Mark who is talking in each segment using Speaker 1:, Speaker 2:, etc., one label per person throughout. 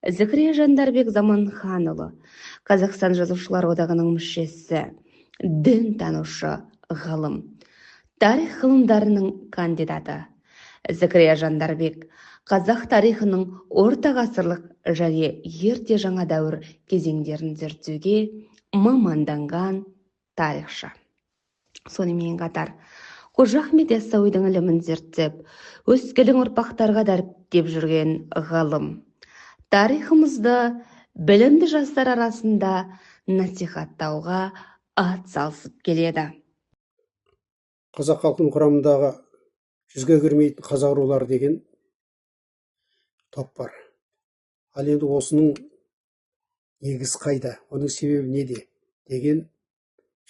Speaker 1: Зікірия Жандарбек Заманханұлы, Қазақстан Жазушылар одағының мүшесі, дін танушы, ғылым, тарих ғылымдарының кандидаты. Зікірия Жандарбек қазақ тарихының орта ғасырлық және ерте жаңа дәуір кезеңдерін зерттеуге маманданған тарихшы. Сонымен қатар Қожа Ахмет Яссауидің ілімін зерттеп, өскелең ұрпақтарға дәріптеп жүрген ғалым. Тарихымызды білімді жастар арасында насихаттауға ат салысып келеді.
Speaker 2: Қазақ халқының құрамындағы 100-ге кірмейтін қазақ рулары деген топ бар. Ал енді осының негізі қайда, оның себебі неде деген,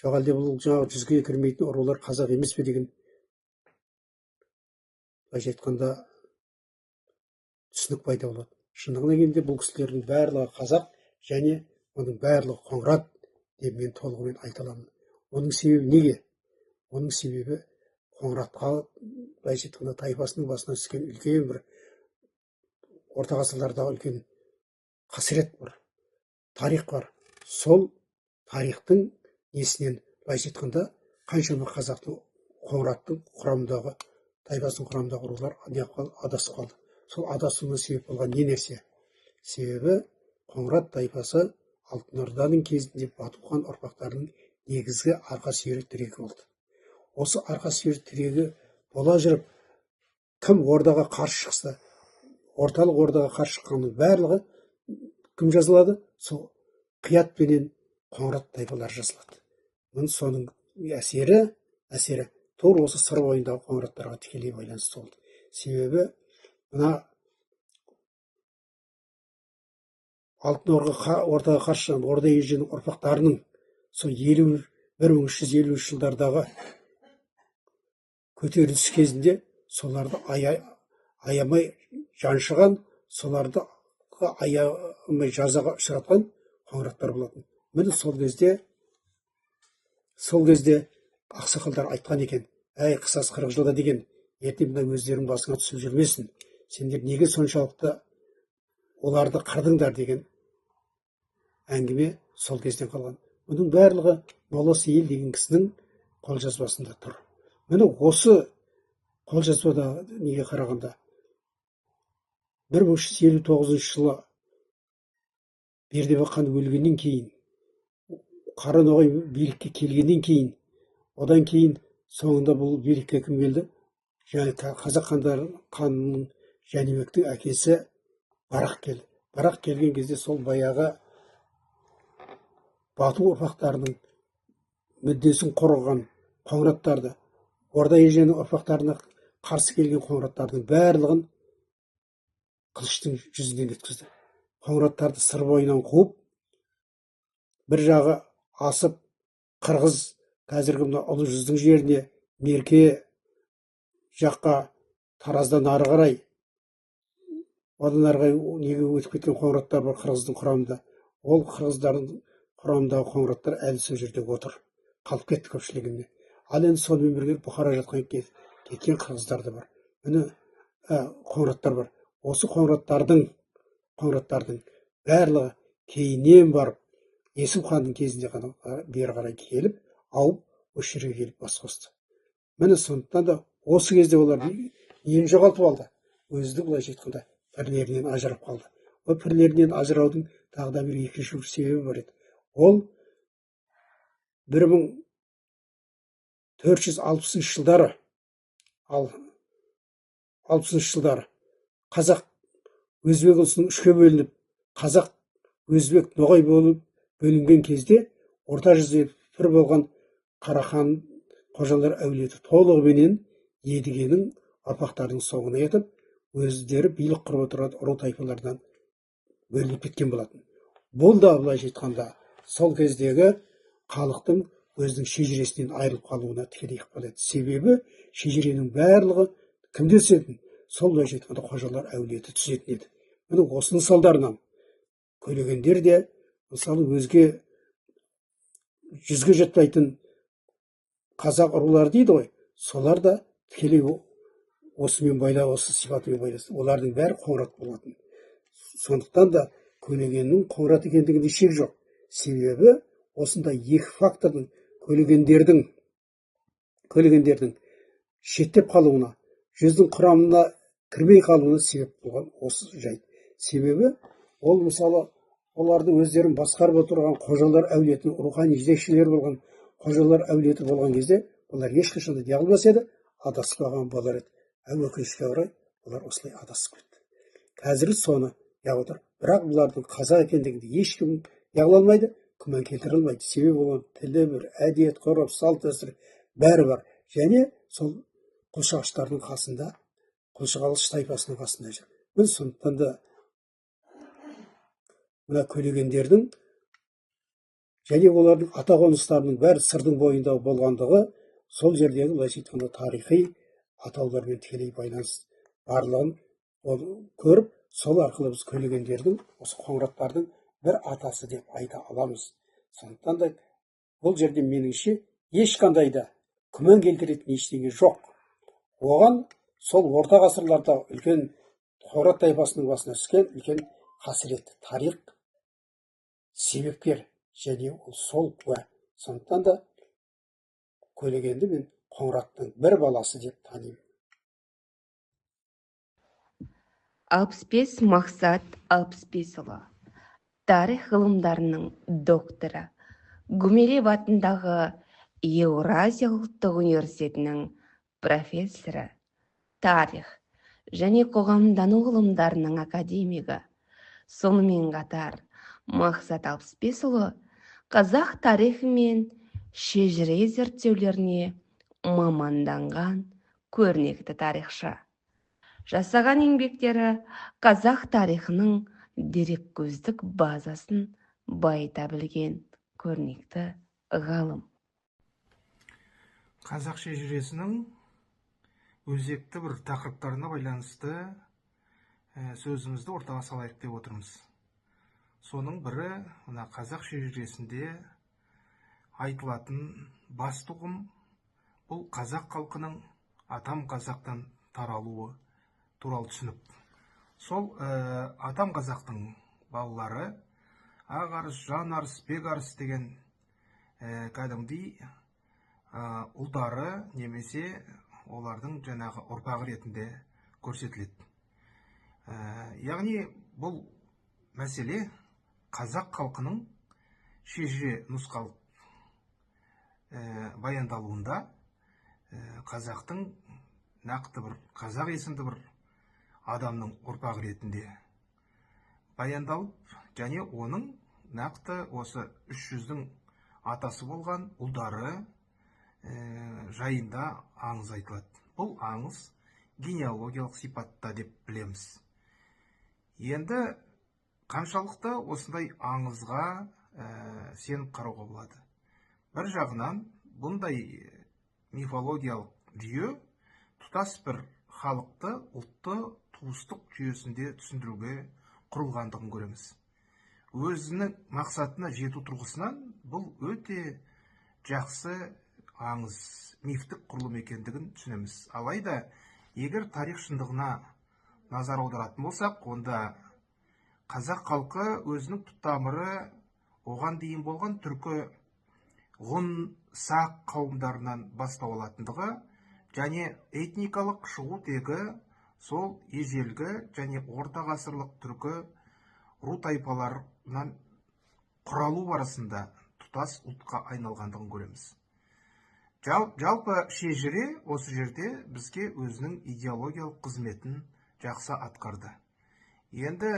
Speaker 2: жоқ әлде бұл жаңағы 100-ге кірмейтін рулар қазақ емес пе деген, былайша айтқанда түсінік пайда болады. Шындығына келгенде бұл кісілердің барлығы қазақ және оның барлығы қоңырат деп мен толығымен айта аламын. Оның себебі неге? Оның себебі қоңыратқа, былайша айтқанда тайпасының басына түскен үлкен бір орта ғасырлардағы үлкен қасірет бар, тарих бар. Сол тарихтың несінен, былайша айтқанда, қаншама қазақтың қоңыраттың құрамындағы, тайпасының құрамындағы рулар адасып қалды. Сол адасуына себеп болған не нәрсе? Себебі қоңырат тайпасы Алтын Орданың кезінде Бату хан ұрпақтарының негізгі арқа сүйер тірегі болды. Осы арқа сүйер тірегі бола жүріп, кім ордаға қарсы шықса, орталық ордаға қарсы шыққанның барлығы кім жазылады? Сол қиятпенен қоңырат тайпалар жазылады. Соның әсері тура осы сыр бойындағы қоңыраттарға тікелей байланысты болды. Себебі мына Алтын ордаға қарсы шыққан Орда еженің ұрпақтарының сол 1350 жылдардағы көтеріліс кезінде соларды аямай жаншыған, соларды аямай жазаға ұшыратқан қоңыраттар болатын. Міне сол кезде ақсақалдар айтқан екен: әй, қысас 40 жылда деген, ертең мына өздерің басыңа түсіп жүрмесін, сендер неге соншалықты оларды қырдыңдар деген әңгіме сол кезден қалған. Бұның барлығы Моласы ел деген кісінің қолжазбасында тұр. Міне осы қолжазбада неге қарағанда 1359 жылы Бердібек хан өлгеннен кейін, Қараноғай билікке келгеннен кейін, одан кейін соңында бұл билікке кім келді? Және қазақ ханының Жәнібектің әкесі Барақ келді. Барақ келген кезде сол баяғы Бату ұрпақтарының мүддесін қорғаған қоңыраттарды, Орда еженің ұрпақтарына қарсы келген қоңыраттардың барлығын қылыштың жүзінен өткізді. Қоңыраттарды сыр бойынан қуып, бір жағы асып, қырғыз, қазіргі мына Ұлы Жүздің жеріне, Мерке жаққа, Тараздан ары қарай, одан ары қарай неге өтіп кеткен қоңыраттар бар қырғыздың құрамында. Ол қырғыздардың құрамындағы қоңыраттар әлі сол жерде отыр, қалып кетті көпшілігіне. Ал енді сонымен бірге Бұхара жатқан кеткен қырғыздар да бар. Міне қоңыраттар бар. Осы қоңыраттардың барлығы кейіннен барып, Есім ханның кезінде ғана бері қарай келіп, ауып, осы жерге келіп бас қосты. Міне сондықтан да осы кезде олар нені жоғалтып алды? Өзді былайша айтқанда пірлерінен ажырап қалды. Ол пірлерінен ажыраудың тағы да бір екінші себебі бар еді. Ол 1460 жылдары, ал 60 жылдары қазақ өзбек ұлысының үшке бөлініп, қазақ өзбек ноғай болып бөлінген кезде орта жүзде пір болған Қарахан қожалар әулеті толығыменен едігенің ұрпақтарының соңына етіп, өздері билік құрып отырған ру тайпалардан бөлініп кеткен болатын. Бұл да былайша айтқанда сол кездегі халықтың өзінің шежіресінен айырылып қалуына тікелей ықпал етті. Себебі шежіренің барлығы кімде түсетін? Сол былайша айтқанда қожалар әулеті түсетін еді. Міне осының салдарынан көйлегендер де, мысалы өзге 100-ге жатпайтын қазақ рулары дейді ғой, солар да тікелей осымен байланысты, осы сипатымен байланысты. Олардың бәрі қоңырат болатын. Сондықтан да көлегеннің қоңырат екендігінде шек жоқ. Себебі осындай екі фактордың көлегендердің шеттеп қалуына, жүздің құрамына кірмей қалуына себеп болған осы жайт. Себебі ол мысалы олардың өздерін басқарып отырған қожалар әулетінің рухани жетекшілері болған қожалар әулеті болған кезде олар ешқашан да дей алмас еді, адасып қалған болар еді. Өкінішке орай олар осылай адасып кетті. Қазір соны отыр. Бірақ бұлардың қазақ екендігінде ешкім яғыла алмайды, күмән келтіре алмайды. Себебі олардың тілі бір, әдет, ғұрып, салт дәстүр бәрі бар. Және сол құлшығыштардың қасында, құлшығалыш тайпасының қасында жүр. Біз сондықтан да мына көлегендердің және олардың ата қоныстарының бәрі сырдың бойында болғандығы сол жердегі былайша айтқанда тарихи атаулармен тікелей байланыс барлығын көріп, сол арқылы біз көлегендердің, осы қоңыраттардың бір атасы деп айта аламыз. Сондықтан да бұл жерде меніңше ешқандай да күмән келтіретін ештеңе жоқ. Оған сол орта ғасырларда үлкен қоңырат тайпасының басына түскен үлкен қасіретті тарих себепкер, және ол сол куә. Сондықтан да көлегенді мен қоңыраттың бір баласы деп танимын.
Speaker 1: 65 Мақсат 65ұлы, тарих ғылымдарының докторы, Гумилев атындағы Еуразия ұлттық университетінің профессоры, тарих және қоғамдану ғылымдарының академигі. Сонымен қатар Мақсат 65ұлы қазақ тарихы мен шежіре зерттеулеріне маманданған көрнекті тарихшы. Жасаған еңбектері қазақ тарихының дереккөздік базасын байыта білген көрнекті ғалым.
Speaker 3: Қазақ шежіресінің өзекті бір тақырыптарына байланысты сөзімізді ортаға салайық деп отырмыз. Соның бірі мына қазақ шежіресінде айтылатын басты ұғым бұл қазақ халқының атам қазақтан таралуы туралы түсінік. Сол атам қазақтың балалары ақ арыс, жан арыс, бек арыс деген кәдімгідей ұлдары немесе олардың жаңағы ұрпағы ретінде көрсетіледі. Яғни бұл мәселе қазақ халқының шежіре нұсқалық баяндалуында қазақтың нақты бір қазақ есімді бір адамның ұрпағы ретінде баяндалып, және оның нақты осы 300-дің атасы болған ұлдары жайында аңыз айтылады. Бұл аңыз генеалогиялық сипатта деп білеміз. Енді қаншалықты осындай аңызға сеніп қарауға болады? Бір жағынан бұндай мифологиялық жүйе тұтас бір халықты, ұлтты туыстық жүйесінде түсіндіруге құрылғандығын көреміз. Өзінің мақсатына жету тұрғысынан бұл өте жақсы аңыз, мифтік құрылым екендігін түсінеміз. Алайда, егер тарих шындығына назар аударатын болсақ, онда қазақ халқы өзінің тұтамыры оған дейін болған түркі, ғұн, сақ қауымдарынан бастау алатындығы, және этникалық шығу тегі сол ежелгі және орта ғасырлық түркі ру тайпаларынан құралу барысында тұтас ұлтқа айналғандығын көреміз. Жалпы шежіре осы жерде бізге өзінің идеологиялық қызметін жақсы атқарды. Енді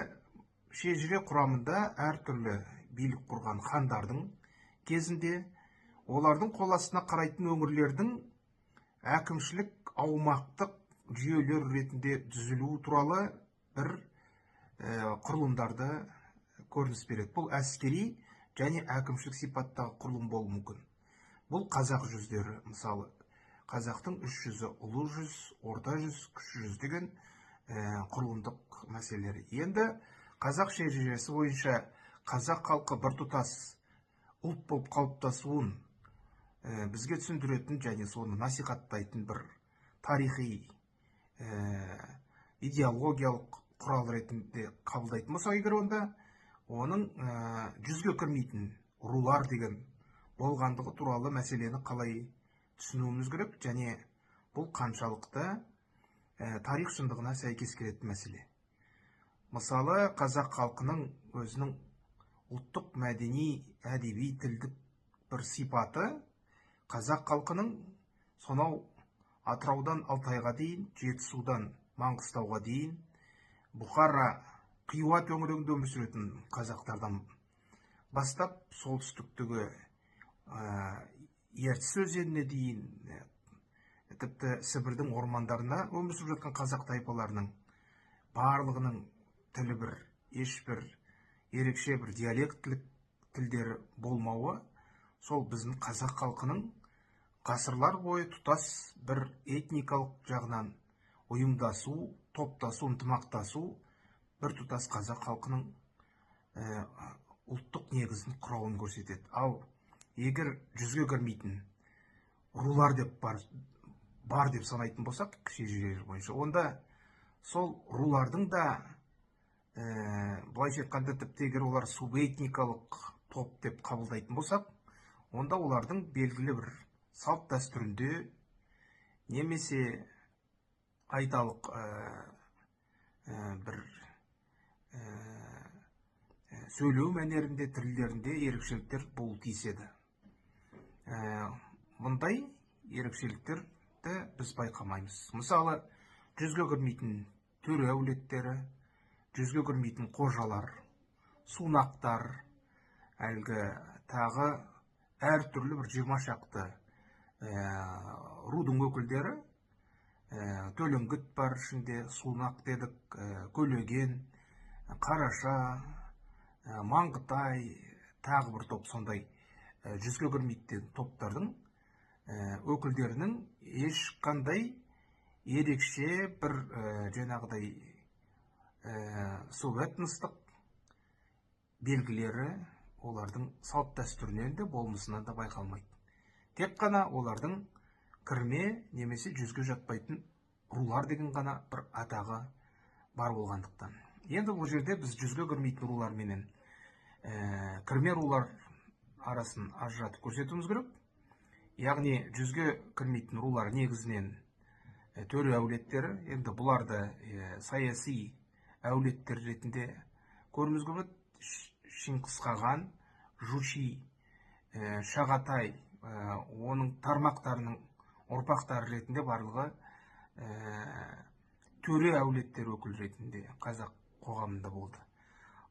Speaker 3: шежіре құрамында әртүрлі билік құрған хандардың кезінде олардың қол астына қарайтын өңірлердің әкімшілік аумақтық жүйелер ретінде түзілуі туралы бір құрылымдарды көрініс береді. Бұл әскери және әкімшілік сипаттағы құрылым болуы мүмкін. Бұл қазақ жүздері, мысалы қазақтың 3 жүзі, ұлы жүз, орта жүз, кіші жүз деген құрылымдық мәселелері. Енді қазақ шежіресі бойынша қазақ халқы біртұтас ұлт болып қалыптасуын бізге түсіндіретін және соны насихаттайтын бір тарихи идеологиялық құрал ретінде қабылдайтын болсақ егер, онда оның жүзге кірмейтін рулар деген болғандығы туралы мәселені қалай түсінуіміз керек, және бұл қаншалықты тарих шындығына сәйкес келетін мәселе. Мысалы, қазақ халқының өзінің ұлттық мәдени, әдеби, тілдік бір сипаты қазақ халқының сонау Атыраудан Алтайға дейін, Жетісудан Маңғыстауға дейін, Бұхара, Қиуа төңірегінде өмір сүретін қазақтардан бастап солтүстіктегі Ертіс өзеніне дейін, тіпті Сібірдің ормандарына өмір сүріп жатқан қазақ тайпаларының барлығының тілі бір, ешбір ерекше бір диалектілік тілдері болмауы, сол біздің қазақ халқының ғасырлар бойы тұтас бір этникалық жағынан ұйымдасу, топтасу, ынтымақтасу, бір тұтас қазақ халқының ұлттық негізін құрауын көрсетеді. Ал егер жүзге кірмейтін рулар деп бар деп санайтын болсақ, шежірелер бойынша, онда сол рулардың да былайша айтқанда, тіпті егер олар субэтникалық топ деп қабылдайтын болсақ, онда олардың белгілі бір салт дәстүрінде немесе айталық бір сөйлеу мәнерінде, тілдерінде ерекшеліктер болу тиіс еді. Мұндай ерекшеліктерді біз байқамаймыз. Мысалы, жүзге кірмейтін төре әулеттері, жүзге кірмейтін қожалар, сунақтар, әлгі тағы әртүрлі бір 20 шақты рудың өкілдері, төлеңгіт бар ішінде, сунақ дедік, көлеген, қараша, маңғытай, тағы бір топ сондай жүзге кірмейтін топтардың өкілдерінің ешқандай ерекше бір жаңағыдай субэтностық белгілері олардың салт дәстүрінен де болмысынан да байқалмайды. Тек қана олардың кірме немесе жүзге жатпайтын рулар деген ғана бір атағы бар болғандықтан. Енді бұл жерде біз жүзге кірмейтін рулар менен кірме рулар арасын ажыратып көрсетуіміз керек. Яғни жүзге кірмейтін рулар негізінен төре әулеттері, енді бұларды саяси әулеттер ретінде көруіміз керек. Шыңғыс Қаған, Жучи, Шағатай, оның тармақтарының ұрпақтары ретінде барлығы төре әулеттер өкіл ретінде қазақ қоғамында болды.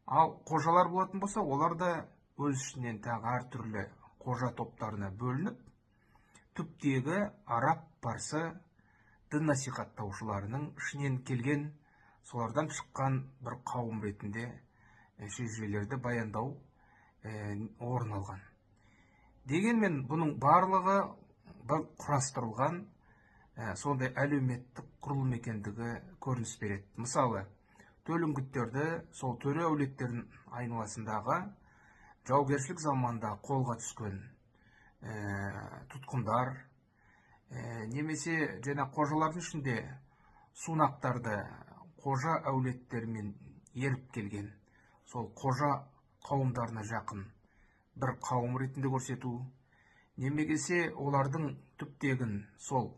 Speaker 3: Ал қожалар болатын болса, олар да өз ішінен тағы әртүрлі қожа топтарына бөлініп, түптегі араб, парсы дін насихаттаушыларының ішінен келген, солардан шыққан бір қауым ретінде шежірелерді баяндау орын алған. Дегенмен бұның барлығы бір құрастырылған сондай әлеуметтік құрылым екендігі көрініс береді. Мысалы, төлеңгіттерді сол төре әулеттерінің айналасындағы жаугершілік заманда қолға түскен тұтқындар, немесе жаңа қожалардың ішінде сунақтарды қожа әулеттерімен еріп келген, сол қожа қауымдарына жақын бір қауым ретінде көрсету, немесе олардың түптегін сол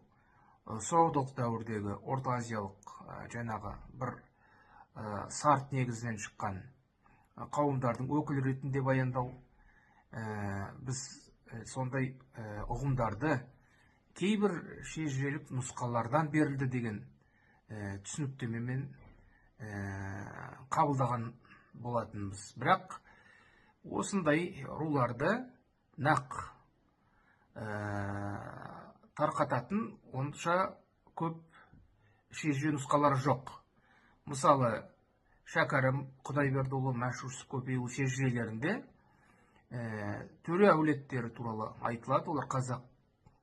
Speaker 3: соғдық дәуірдегі орта-азиялық жаңағы бір сарт негізінен шыққан қауымдардың өкілі ретінде баяндау, біз сондай ұғымдарды кейбір шежірелік нұсқалардан берілді деген түсініктемемен қабылдаған болатынбыз. Бірақ осындай руларды нақ тарқататын онша көп шежіре нұсқалары жоқ. Мысалы, Шәкәрім, Құдайбердіұлы, Мәшһүр Көпейұлы шежірелерінде төре әулеттері туралы айтылады. Олар қазақ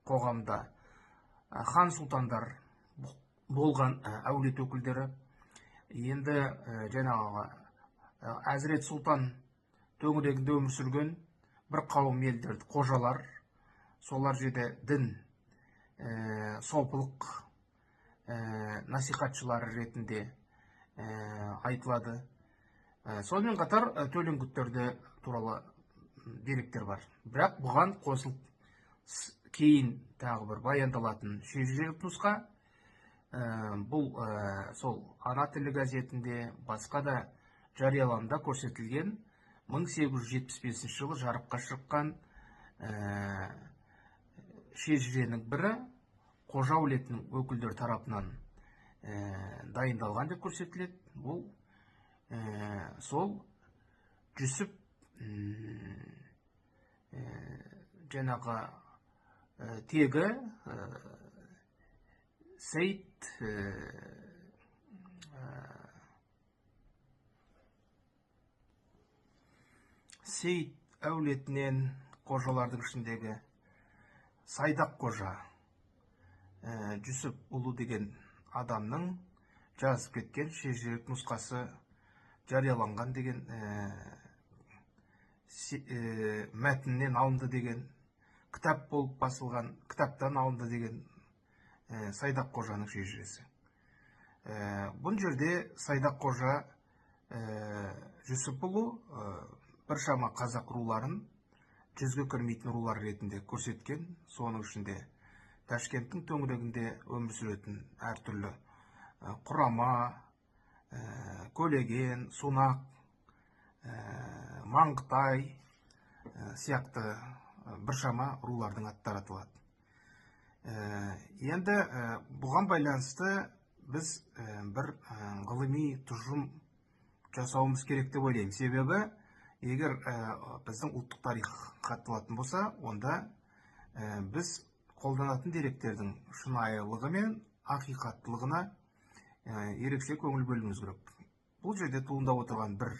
Speaker 3: қоғамда хан сұлтандар болған әулет өкілдері. Енді жаңағы Әзірет Сұлтан төңірегінде өмір сүрген бір қауым елдерді, қожалар, солар жерде дін, сопылық насихатшылары ретінде айтылады. Сонымен қатар төлеңгіттерде туралы деректер бар. Бірақ бұған қосылып кейін тағы бір баяндалатын шежірелік нұсқа бұл сол ана тілі газетінде басқа да жарияланымда көрсетілген 1875 жылы жарыққа шыққан шежіренің бірі Қожа әулетінің өкілдері тарапынан дайындалған деп көрсетіледі. Бұл сол Жүсіп жаңағы тегі Сейіт әулетінен қожалардың ішіндегі Сайдақ қожа Жүсіп ұлы деген адамның жазып кеткен шежірелік нұсқасы жарияланған деген мәтіннен алынды деген, кітап болып басылған кітаптан алынды деген Сайдақ қожаның шежіресі. Бұл жерде Сайдақ қожа Жүсіп ұлы біршама қазақ руларын жүзге кірмейтін рулар ретінде көрсеткен. Соның ішінде Ташкенттің төңірегінде өмір сүретін әртүрлі Құрама, Көлеген, Сунақ, Маңғытай сияқты біршама рулардың аттары аталады. Енді бұған байланысты біз бір ғылыми тұжырым жасауымыз керек деп ойлаймын. Себебі, егер біздің ұлттық тарих қатылатын болса, онда біз қолданатын деректердің шынайылығы мен ақиқаттылығына ерекше көңіл бөлуіміз керек. Бұл жерде туындап отырған бір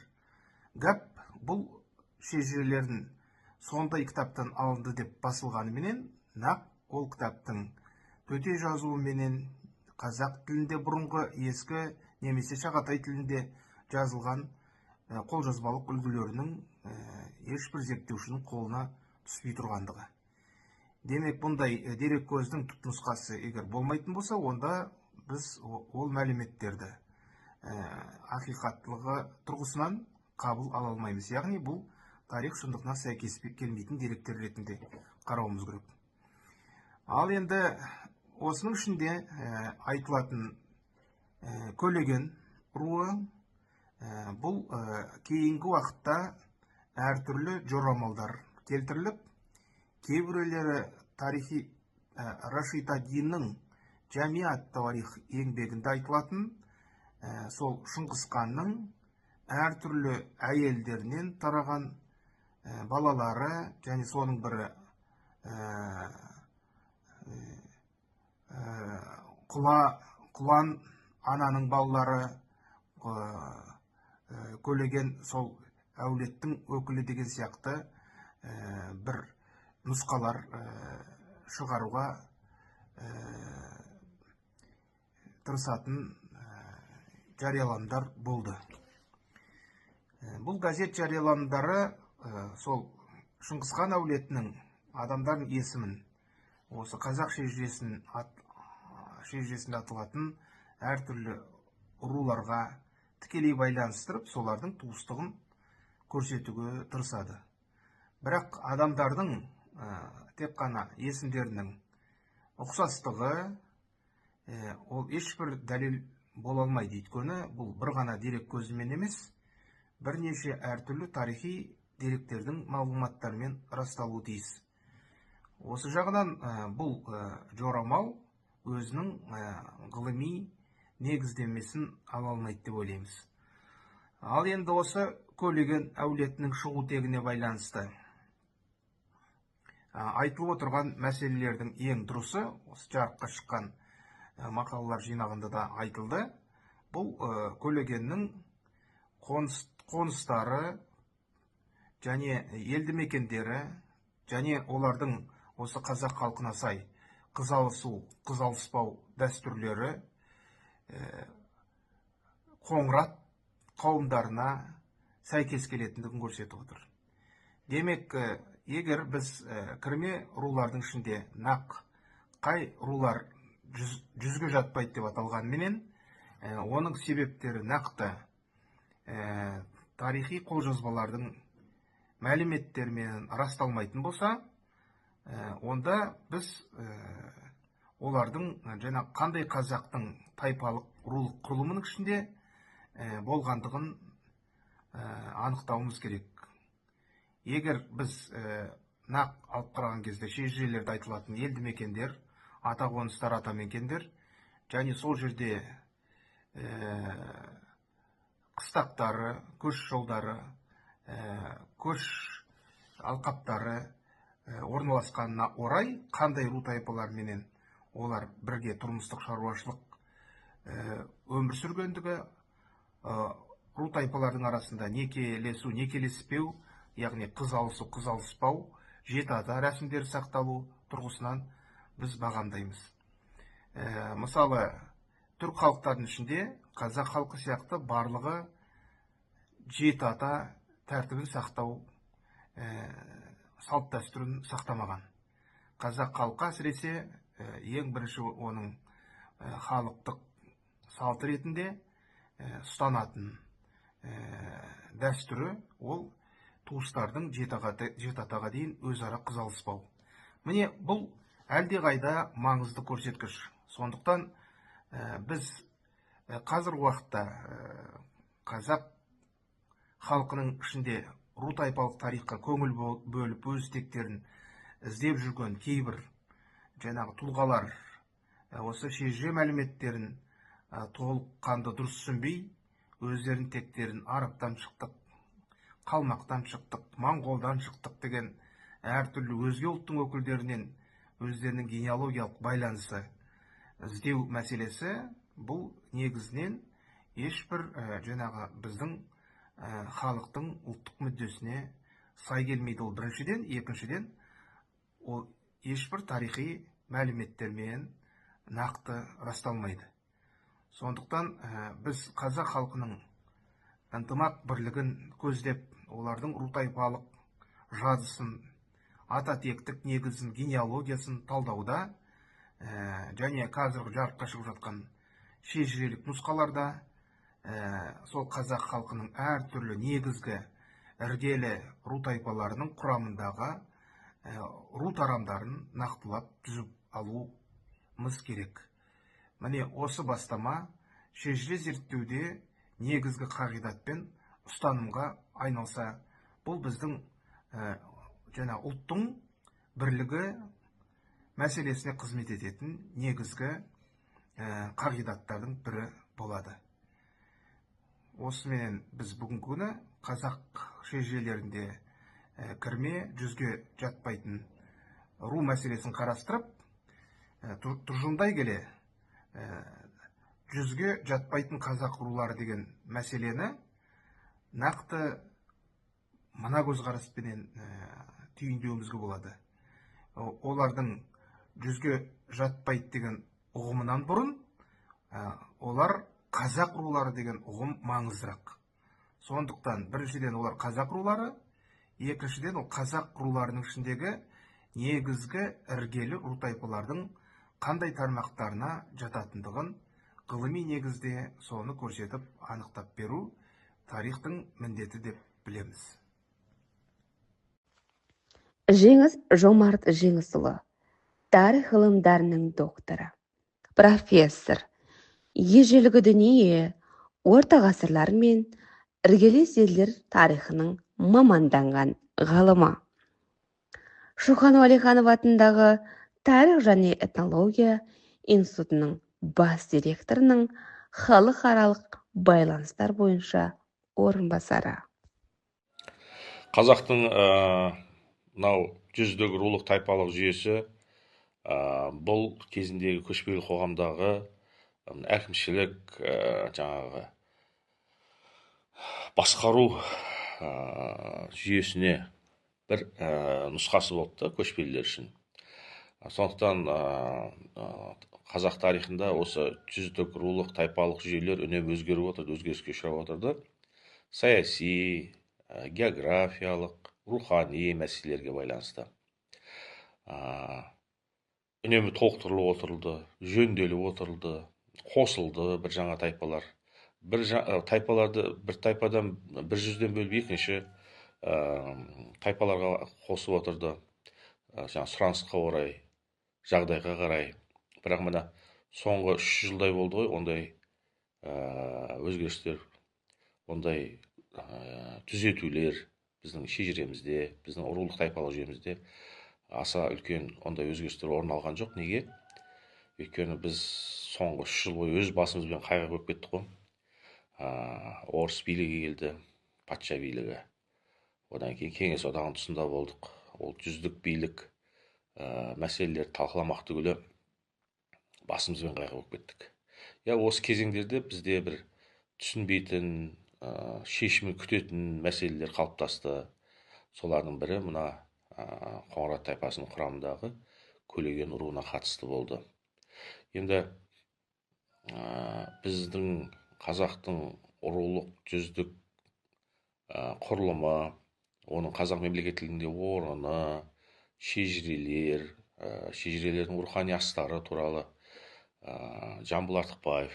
Speaker 3: гәп, бұл шежірелердің сондай кітаптан алынды деп басылғанымен, нақ ол кітаптың төте жазуыменен қазақ тілінде бұрынғы ескі немесе шағатай тілінде жазылған қолжазбалық үлгілерінің ешбір зерттеушінің қолына түспей тұрғандығы. Демек, бұндай дереккөздің түпнұсқасы егер болмайтын болса, онда біз ол мәліметтерді ақиқаттылығы тұрғысынан қабыл ала алмаймыз. Яғни бұл тарих шындығына сәйкес келмейтін деректер ретінде қарауымыз керек. Ал енді осының ішінде айтылатын Көлеген руы бұл кейінгі уақытта әртүрлі жорамалдар келтіріліп, кейбіреулері тарихи Рашид ад-Диннің Жәмиат тарих еңбегінде айтылатын сол Шыңғыс ханның әртүрлі әйелдерінен тараған балалары, және соның бірі Құлан ананың балалары, Көлеген сол әулеттің өкілі деген сияқты бір нұсқалар шығаруға тырысатын жарияланымдар болды. Бұл газет жарияланымдары сол Шыңғыс хан әулетінің адамдардың есімін осы қазақ шежіресінде аталатын әртүрлі руларға тікелей байланыстырып, солардың туыстығын көрсетуге тырысады. Бірақ адамдардың тек қана есімдерінің ұқсастығы ол ешбір дәлел бола алмайды. Өйткені бұл бір ғана дерек көзімен емес, бірнеше әртүрлі тарихи деректердің мағлұматтарымен расталуы тиіс. Осы жағынан бұл жорамал өзінің ғылыми негіздемесін ала алмайды деп ойлаймыз. Ал енді осы Көлеген әулетінің шығу тегіне байланысты айтылып отырған мәселелердің ең дұрысы, осы жарыққа шыққан мақалалар жинағында да айтылды. Бұл Көлегеннің қоныстары және елді мекендері, және олардың осы қазақ халқына сай қыз алысу, қыз алыспау дәстүрлері Қоңырат қауымдарына сәйкес келетіндігін көрсетіп отыр. Демек, егер біз кірме рулардың ішінде нақ қай рулар жүзге жатпайды деп аталғанменен, оның себептері нақты тарихи қолжазбалардың мәліметтермен расталмайтын болса, онда біз олардың жаңа қандай қазақтың тайпалық рулық құрылымының ішінде болғандығын анықтауымыз керек. Егер біз нақ алып қараған кезде шежірелерде айтылатын елді мекендер, ата қоныстар, ата мекендер, және сол жерде қыстақтары, көш жолдары, көш алқаптары орналасқанына орай қандай ру тайпаларменен олар бірге тұрмыстық шаруашылық өмір сүргендігі, ру тайпалардың арасында некелесу, некелеспеу, яғни қыз алысу, қыз алыспау, жеті ата рәсімдері сақталу тұрғысынан біз бағамдаймыз. Мысалы, түрк халықтардың ішінде қазақ халқы сияқты барлығы жеті ата тәртібін сақтау салт дәстүрін сақтамаған. Қазақ халқы әсіресе ең бірінші оның халықтық салты ретінде ұстанатын дәстүрі ол туыстардың жеті атаға дейін өзара қыз алыспау. Міне, бұл әлдеқайда маңызды көрсеткіш. Сондықтан біз қазір уақытта қазақ халқының ішінде ру тайпалық тарихқа көңіл бөліп, өз тектерін іздеп жүрген кейбір жаңағы тұлғалар осы шежіре мәліметтерін толыққанды дұрыс түсінбей, өздерінің тектерін арабтан шықтық, қалмақтан шықтық, моңғолдан шықтық деген әртүрлі өзге ұлттың өкілдерінен өздерінің генеалогиялық байланысы іздеу мәселесі, бұл негізінен ешбір жаңағы біздің халықтың ұлттық мүддесіне сай келмейді. Ол біріншіден, екіншіден, ол ешбір тарихи мәліметтермен нақты расталмайды. Сондықтан біз қазақ халқының ынтымақ бірлігін көздеп, олардың ру тайпалық жадысын, ата тектік негізін, генеалогиясын талдауда және қазіргі жарыққа шығып жатқан шежірелік нұсқаларда сол қазақ халқының әртүрлі негізгі іргелі ру тайпаларының құрамындағы ру тарамдарын нақтылап түзіп алуымыз керек. Міне, осы бастама шежіре зерттеуде негізгі қағидат пен ұстанымға айналса, бұл біздің жаңа ұлттың бірлігі мәселесіне қызмет ететін негізгі қағидаттардың бірі болады. Осымен біз бүгінгі күні қазақ шежірелерінде кірме, жүзге жатпайтын ру мәселесін қарастырып, тұжырымдай келе, жүзге жатпайтын қазақ рулары деген мәселені нақты мына көзқараспенен түйіндеуімізге болады. Олардың жүзге жатпайды деген ұғымынан бұрын, олар қазақ рулары деген ұғым маңыздырақ. Сондықтан біріншіден олар қазақ рулары, екіншіден ол қазақ руларының ішіндегі негізгі іргелі ру тайпалардың қандай тармақтарына жататындығын ғылыми негізде соны көрсетіп, анықтап беру тарихтың міндеті деп білеміз.
Speaker 1: Жеңіс Жомарт Жеңісұлы, тарих ғылымдарының докторы, профессор, ежелгі дүние, орта ғасырлар мен іргелес елдер тарихының маманданған ғалымы. Шоқан Уәлиханов атындағы тарих және этнология институтының бас директорының халықаралық байланыстар бойынша орынбасары.
Speaker 4: Қазақтың мынау жүздегі рулық тайпалық жүйесі бұл кезіндегі көшпелі қоғамдағы әкімшілік жаңағы басқару жүйесіне бір нұсқасы болды көшпелілер үшін. Сондықтан қазақ тарихында осы жүздік рулық тайпалық жүйелер үнемі өзгеріп отырды, өзгеріске ұшырап отырды. Саяси, географиялық, рухани мәселелерге байланысты. Үнемі толықтырылып отырылды, жөнделіп отырылды, қосылды бір жаңа тайпалар. бір тайпадан бір жүзден бөліп екінші тайпаларға қосып отырды. Жаңағы сұранысқа орай, жағдайға қарай. Бірақ мына соңғы 3 жылдай болды ғой ондай өзгерістер, ондай түзетулер біздің шежіремізде, біздің рулық тайпалық жүйемізде аса үлкен ондай өзгерістер орын алған жоқ. Неге? Өйткені біз соңғы 3 жыл бойы өз басымызбен қайғы көріп кеттік қой. Орыс билігі келді, патша билігі. Одан кейін кеңес одағының тұсында болдық. Ол жүздік билік мәселелерді талқыламақ түгілі басымызбен қайғы болып кеттік. Осы кезеңдерде бізде бір түсінбейтін, шешімін күтетін мәселелер қалыптасты. Солардың бірі мына Қоңырат тайпасының құрамындағы Көлеген руына қатысты болды. Енді біздің қазақтың рулық жүздік құрылымы, оның қазақ мемлекеттілігінде орны, шежірелердің рухани астары туралы Жамбыл Артықбаев,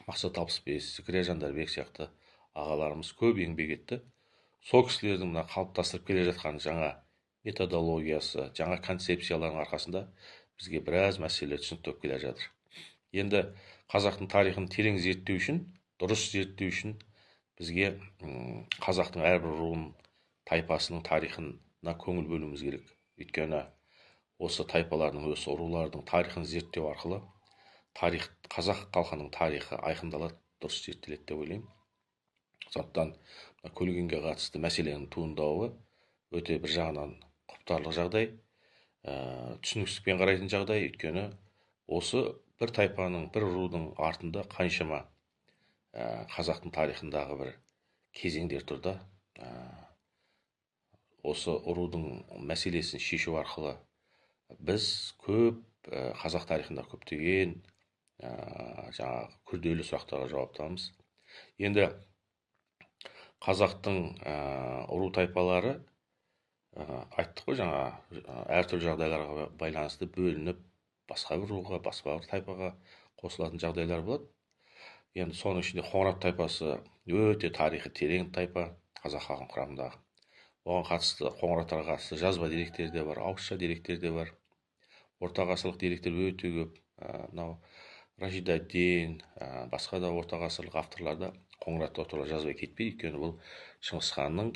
Speaker 4: Мақсат Алпысбес, Зікірия Жандарбек сияқты ағаларымыз көп еңбек етті. Сол кісілердің мына қалыптастырып келе жатқан жаңа методологиясы, жаңа концепциялардың арқасында бізге біраз мәселелер түсінікті келе жатыр. Енді қазақтың тарихын терең зерттеу үшін, дұрыс зерттеу үшін бізге қазақтың әрбір руын, тайпасының тарихына көңіл бөлуіміз керек. Өйткені осы тайпалардың, осы рулардың тарихын зерттеу арқылы қазақ халқының тарихы айқындалады, дұрыс зерттеледі деп ойлаймын. Сондықтан Көлгенге қатысты мәселенің туындауы өте бір жағынан құптарлық жағдай, түсіністікпен қарайтын жағдай. Өйткені осы бір тайпаның, бір рудың артында қаншама қазақтың тарихындағы бір кезеңдер тұрды. Осы рудың мәселесін шешу арқылы біз көп қазақ тарихында көптеген жаңағы күрделі сұрақтарға жауап табамыз. Енді қазақтың ру тайпалары айттық қой, жаңа әртүрлі жағдайларға байланысты бөлініп, басқа бір руға, басқа бір тайпаға қосылатын жағдайлар болады. Енді соның ішінде Қоңырат тайпасы өте тарихы терең тайпа, қазақ халқының құрамындағы. Оған қатысты, Қоңыраттарға қатысты жазба деректер де бар, ауызша деректер де бар. Орта ғасырлық деректер өте көп. Мынау Рашид ад-Дин, басқа да орта ғасырлық авторларда Қоңырат туралы жазбай кетпейді. Өйткені бұл Шыңғыс ханның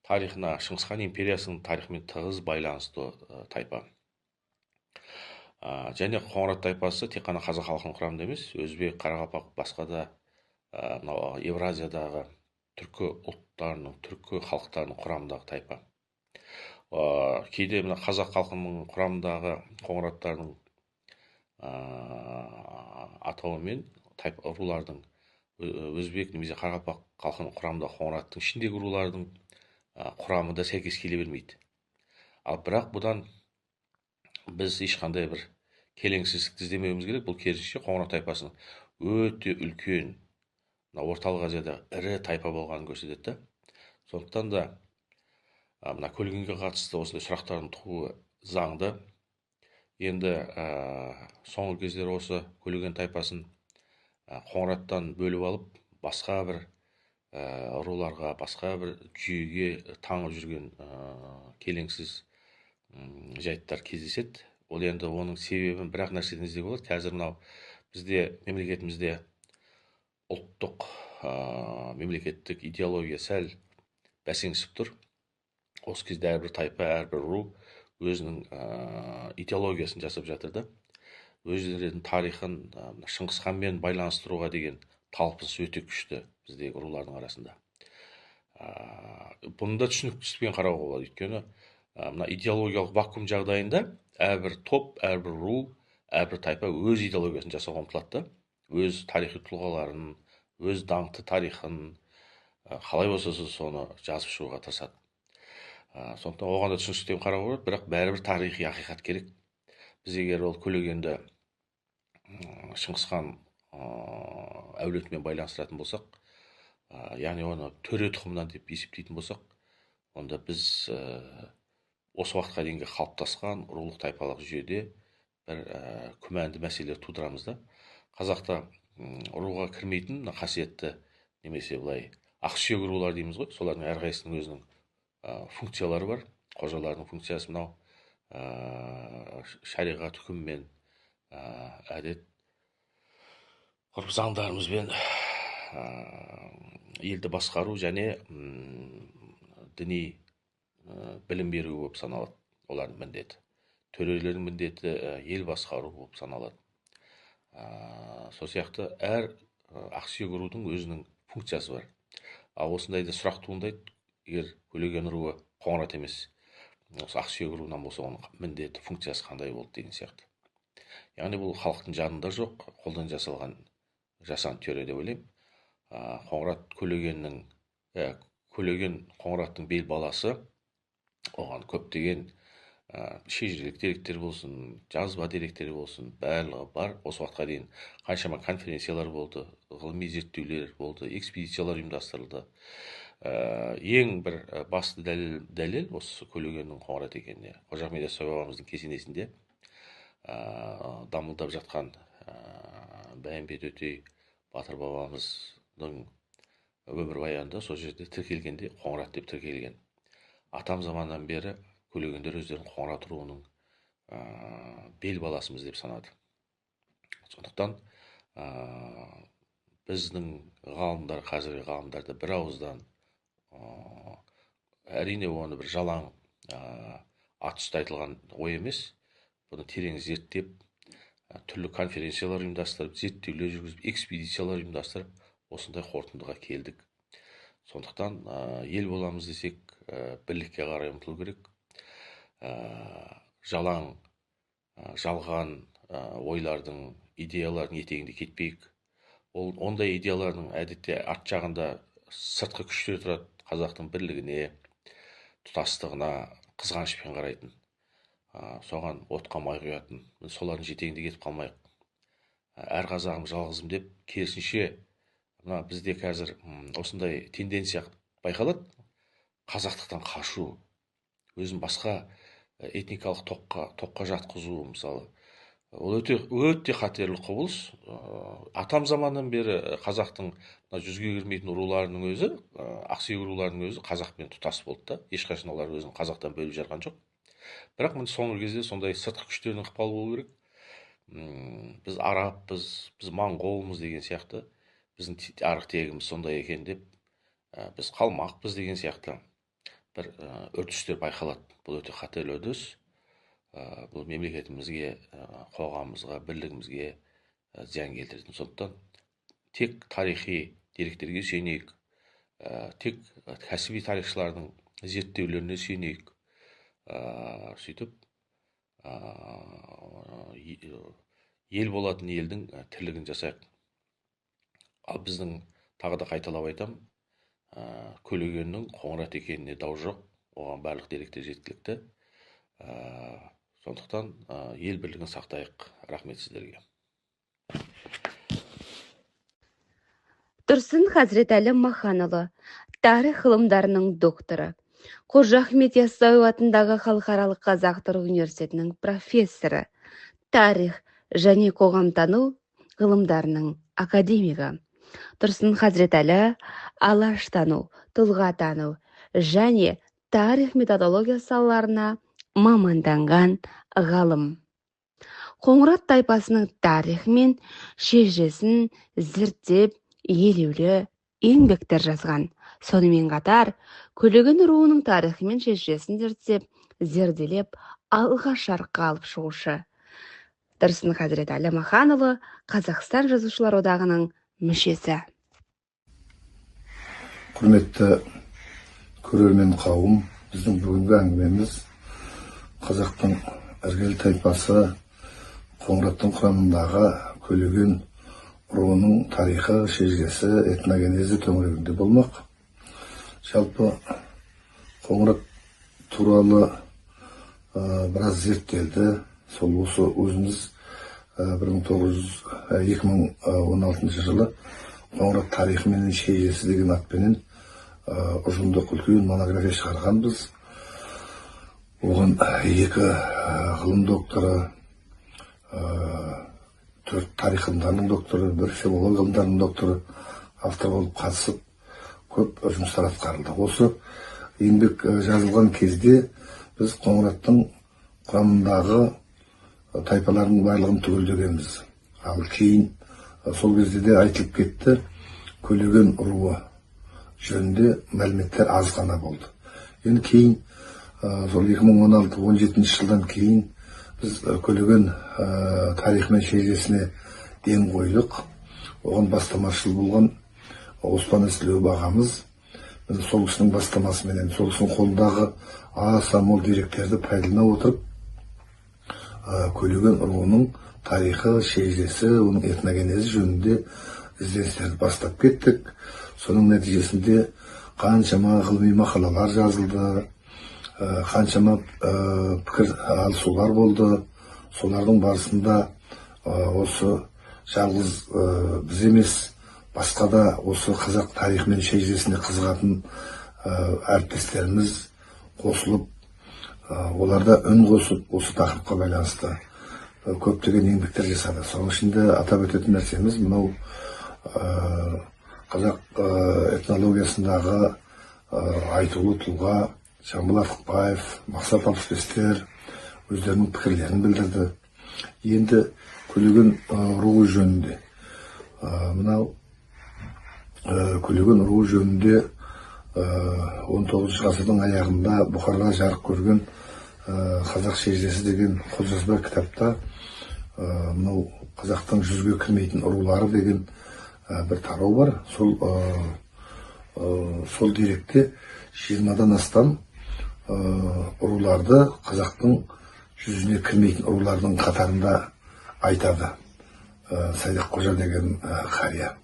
Speaker 4: тарихына, Шыңғыс хан империясының тарихымен тығыз байланысты тайпа. Және Қоңырат тайпасы тек қана қазақ халқының құрамында емес, өзбек, қарақалпақ, басқа да мынау Евразиядағы түркі ұлттарының, түркі халықтарының құрамындағы тайпа. Кейде мына қазақ халқының құрамындағы Қоңыраттардың атауымен рулардың өзбек немесе қарақалпақ халқының құрамында Қоңыраттың ішіндегі рулардың құрамы да сәйкес келе бермейді. Ал бірақ бұдан біз ешқандай бір келеңсіздікті іздемеуіміз керек. Бұл керісінше Қоңырат тайпасының өте үлкен, орталық Азияда ірі тайпа болғанын көрсетеді. Сондықтан да мына Көлгенге қатысты осындай сұрақтардың тууы заңды. Енді соңғы кездері осы Көлген тайпасын Қоңыраттан бөліп алып, басқа бір руларға, басқа бір жүйеге таңып жүрген келеңсіз жайттар кездеседі. Ол енді оның себебін бір-ақ нәрседен іздеуге болады. Қазір мынау бізде мемлекетімізде ұлттық мемлекеттік идеология сәл бәсеңсіп тұр. Осы кезде әрбір тайпа, әрбір ру өзінің идеологиясын жасап жатыр да. Өздерінің тарихын Шыңғыс ханмен байланыстыруға деген талпыныс өте күшті біздегі рулардың арасында. Бұны да түсіністікпен қарауға болады. Өйткені мына идеологиялық вакуум жағдайында әрбір топ, әрбір ру, әрбір тайпа өз идеологиясын жасауға ұмтылады. Өз тарихи тұлғаларын, өз даңқты тарихын қалай болса соны жазып шығуға тырысады. Сондықтан оған да түсіністікпен қарауға болады, бірақ бәрібір тарихи ақиқат керек. Біз егер ол Көлегенді Шыңғыс хан әулетімен байланыстыратын болсақ, яғни оны төре тұқымынан деп есептейтін болсақ, онда біз осы уақытқа дейінгі қалыптасқан рулық тайпалық жүйеде бір күмәнді мәселелер тудырамыз да. Қазақта руға кірмейтін мына қасиетті немесе былай ақсүйек рулар дейміз ғой, солардың әрқайсысының өзінің функциялары бар. Қожалардың функциясы мынау шариғат үкіммен, әдет ғұрып заңдарымызбен елді басқару және діни білім беру болып саналады. Олардың міндеті. Төрелердің міндеті ел басқару болып саналады. Сол сияқты әр ақсүйек рудың өзінің функциясы бар. Ал осындайда сұрақ туындайды, егер Көлеген руы Қоңырат емес, осы ақсүйек руынан болса, оның міндеті, функциясы қандай болды деген сияқты. Яғни бұл халықтың жанында жоқ, қолдан жасалған жасанды теория деп ойлаймын. Қоңырат Көлеген Қоңыраттың бел баласы, оған көптеген шежірелік деректер болсын, жазба деректер болсын, барлығы бар. Осы уақытқа дейін қаншама конференциялар болды, ғылыми зерттеулер болды, экспедициялар ұйымдастырылды. Ең бір басты дәлел осы Көлегеннің Қоңырат екеніне. Қожа Ахмет Яссауи бабамыздың кесенесінде дамылдап жатқан Бәйімбет Өтей Батыр бабамыздың өмірбаянында сол жерде тіркелгенде Қоңырат деп тіркелген. Атам заманнан бері Көлегендер өздерін Қоңырат руының бел баласымыз деп санады. Сондықтан біздің ғалымдар, қазіргі ғалымдарды бір ауыздан, әрине оны бір жалаң ат үсті айтылған ой емес, бұны терең зерттеп, түрлі конференциялар ұйымдастырып, зерттеулер жүргізіп, экспедициялар ұйымдастырып, осындай қорытындыға келдік. Сондықтан ел боламыз десек, бірлікке қарай ұмтылу керек. Жалаң, жалған ойлардың, идеялардың етегінде кетпейік. Ондай идеялардың әдетте арт жағында сыртқы күштер тұрады, қазақтың бірлігіне, тұтастығына қызғанышпен қарайтын, соған отқа май құятын. Солардың жетегінде кетіп қалмайық. Әр қазағым жалғызым деп, керісінше, мына бізде қазір осындай тенденция байқалады. Қазақтықтан қашу, өзін басқа этникалық топқа жатқызу, мысалы, ол өте қатерлі құбылыс. Атам заманнан бері қазақтың жүзге кірмейтін руларының өзі, ақсүйек руларының өзі қазақпен тұтас болды да, ешқашан олар өзін қазақтан бөліп жарған жоқ. Бірақ міне соңғы кезде сондай сыртқы күштердің ықпалы болу керек. Біз арабпыз, біз моңғолмыз деген сияқты, біздің арғы тегіміз сондай екен деп, біз қалмақпыз деген сияқты бір үрдістер байқалады. Бұл өте қатерлі үрдіс. Бұл мемлекетімізге, қоғамымызға, бірлігімізге зиян келтіретін. Сондықтан тек тарихи деректерге сүйенейік, тек кәсіби тарихшылардың зерттеулеріне сүйенейік. Сөйтіп ел болатын елдің тірлігін жасайық. Ал біздің тағы да қайталап айтам, Көлегеннің Қоңырат екеніне дау жоқ, оған барлық деректер жеткілікті. Сондықтан ел бірлігін сақтайық. Рахмет сіздерге.
Speaker 1: Тұрсын Хазіретәлі Маханұлы, тарих ғылымдарының докторы, Қожа Ахмет Яссауи атындағы Халықаралық Қазақ-Түрік университетінің профессоры, тарих және қоғамтану ғылымдарының академигі. Тұрсын Хазіретәлі алаштану, тұлғатану және тарих методология салаларына маманданған ғалым. Қоңырат тайпасының тарихы мен шежіресін зерттеп, елеулі еңбектер жазған. Сонымен қатар, Көлеген руының тарихы мен шежіресін зерделеп, алға шарыққа алып шығушы. Тұрсын Хазіретәлі Маханұлы Қазақстан Жазушылар одағының мүшесі.
Speaker 5: Құрметті көрермен қауым, біздің бүгінгі әңгімеміз қазақтың іргелі тайпасы Қоңыраттың құрамындағы Көлеген руының тарихы, шежіресі, этногенезі төңірегінде болмақ. Жалпы Қоңырат туралы біраз зерттелді. Сол осы өзіміз 2016 жылы Қоңырат тарихы мен шежіресі деген атпенен ұжымдық үлкен монография шығарғанбыз. Оған екі ғылым докторы, төрт тарих ғылымдарының докторы, бір филология ғылымдарының докторы автор болып қатысып, көп жұмыстар атқарылды. Осы еңбек жазылған кезде біз Қоңыраттың құрамындағы тайпалардың барлығын түгелдегенбіз. Ал кейін сол кезде де айтылып кетті, Көлеген руы жөнінде мәліметтер аз ғана болды. Енді кейін сол 2016-17 жылдан кейін біз Көлеген тарихы мен шежіресіне ден қойдық. Оған бастамашыл болған Оспан Ислеуов ағамыз, сол кісінің бастамасымен, сол кісінің қолындағы аса мол деректерді пайдалана отырып, Көлеген руының тарихы, шежіресі, оның этногенезі жөнінде ізденістерді бастап кеттік. Соның нәтижесінде қаншама ғылыми мақалалар жазылды, қаншама пікір алысулар болды. Солардың барысында осы жалғыз біз емес, басқа да осы қазақ тарихы мен шежіресіне қызығатын әріптестеріміз қосылып, оларда үн қосып, осы тақырыпқа байланысты көптеген еңбектер жасады. Соның ішінде атап өтетін нәрсеміз мынау қазақ этнологиясындағы айтулы тұлға Жамбыл Артықбаев, Мақсат Алпысбестер өздерінің пікірлерін білдірді. Енді Көлеген руы жөнінде, мынау Көлеген руы жөнінде 19 ғасырдың аяғында Бұхарға жарық көрген қазақ шежіресі деген қолжазба кітапта мынау қазақтың жүзге кірмейтін рулары деген бір тарау бар. Сол деректе 20-дан астам руларды қазақтың жүзіне кірмейтін рулардың қатарында айтады Сайдақ Қожа деген қария.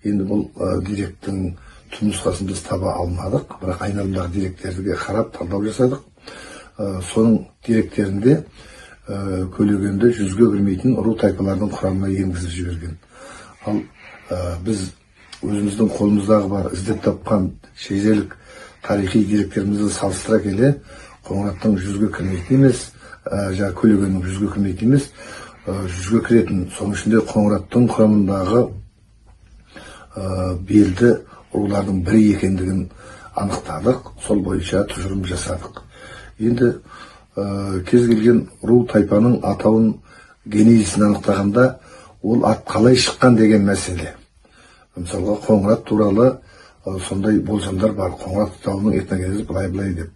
Speaker 5: Енді бұл деректің түпнұсқасын біз таба алмадық, бірақ айналымдағы деректерге қарап талдау жасадық. Соның деректерінде Көлегенді жүзге кірмейтін ру тайпалардың құрамына енгізіп жіберген. Ал біз өзіміздің қолымыздағы бар іздеп тапқан шежірелік тарихи деректерімізді салыстыра келе, Қоңыраттың жүзге кірмейтін емес, Көлегеннің жүзге кірмейтін емес, жүзге кіретін, соның ішінде Қоңыраттың құрамындағы белді рулардың бірі екендігін анықтадық, сол бойынша тұжырым жасадық. Енді кез келген ру тайпаның атауын генезисін анықтағанда, ол ат қалай шыққан деген мәселе. Мысалға Қоңырат туралы сондай болжамдар бар. Қоңырат атауының этногенезі былай деп.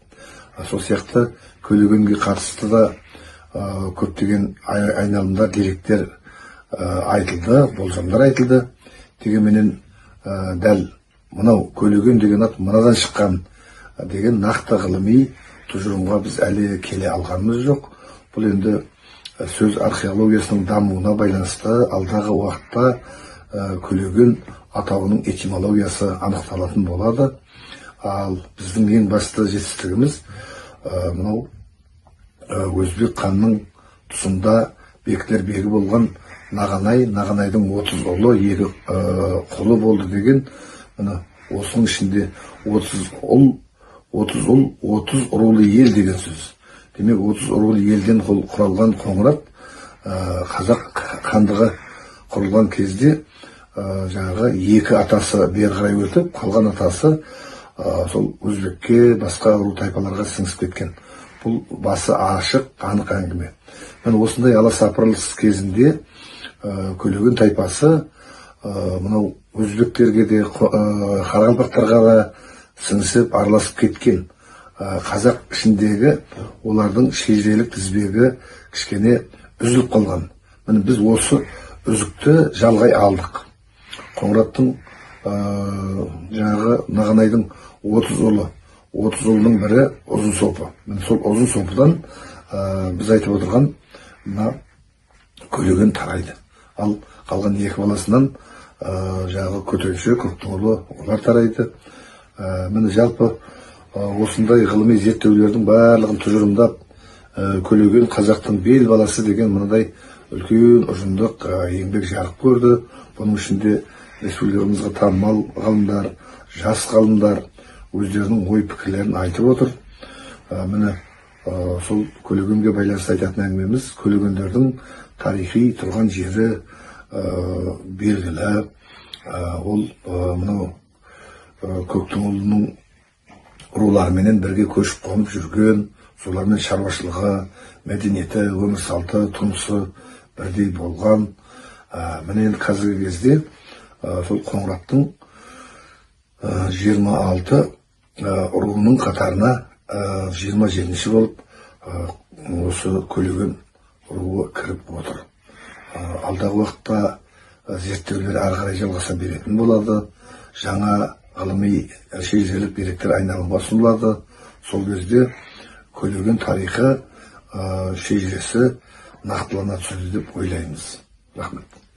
Speaker 5: Сол сияқты Көлегенге қатысты да көптеген айналымдар, деректер айтылды, болжамдар айтылды. Дегенменен дәл мынау Көлеген деген ат мынадан шыққан деген нақты ғылыми тұжырымға біз әлі келе алғанымыз жоқ. Бұл енді сөз археологиясының дамуына байланысты алдағы уақытта Көлеген атауының этимологиясы анықталатын болады. Ал біздің ең басты жетістігіміз мынау Өзбек ханның тұсында бектілер бегі болған Нағанайдың 30 ұлы, 2 құлы болды деген, осының ішінде 30 рулы ел деген сөз. Демек 30 рулы елден құралған Қоңырат қазақ хандығы құрылған кезде жаңағы 2 атасы бері қарай өтіп, қалған атасы сол Өзбекке, басқа ру тайпаларға сіңісіп кеткен. Бұл басы ашық, анық әңгіме. Осындай аласапырылыс кезінде Көлеген тайпасы мынау өзбектерге де, қарақалпақтарға да сіңісіп, араласып кеткен. Қазақ ішіндегі олардың шежірелік тізбегі кішкене үзіліп қалған. Біз осы үзікті жалғай алдық. Қоңыраттың жаңағы Нағанайдың 30 ұлы, 30 ұлының бірі Ұзын Сопы. Сол Ұзын Сопыдан біз айтып отырған Көлеген тарайды. Ал қалған 2 баласынан жаңағы Көтенші, Көктің ұлы, олар тарайды. Жалпы осындай ғылыми зерттеулердің барлығын тұжырымдап, Көлеген қазақтың бел баласы деген мынадай үлкен ұжымдық еңбек жарық көрді. Бұның ішінде республикамызға танымал ғалымдар, жас ғалымдар өздерінің ой пікірлерін айтып отыр. Сол Көлегенге байланысты айтатын әңгімеміз, Көлегендердің тарихи тұрған жері, белгілі. Ол мынау көктің ұлының руларменен бірге көшіп қонып жүрген, солармен шаруашылығы, мәдениеті, өмір салты, тұрмысы бірдей болған. Міне енді қазіргі кезде сол Қоңыраттың 26 руының қатарына 27-ші болып осы Көлеген руы кіріп отыр. Алдағы уақытта зерттеулер ары қарай жалғаса беретін болады. Жаңа ғылыми шежірелік деректер айналымға ұсынылады. Сол кезде Көлеген тарихы, шежіресі нақтылана түседі деп ойлаймыз. Рахмет.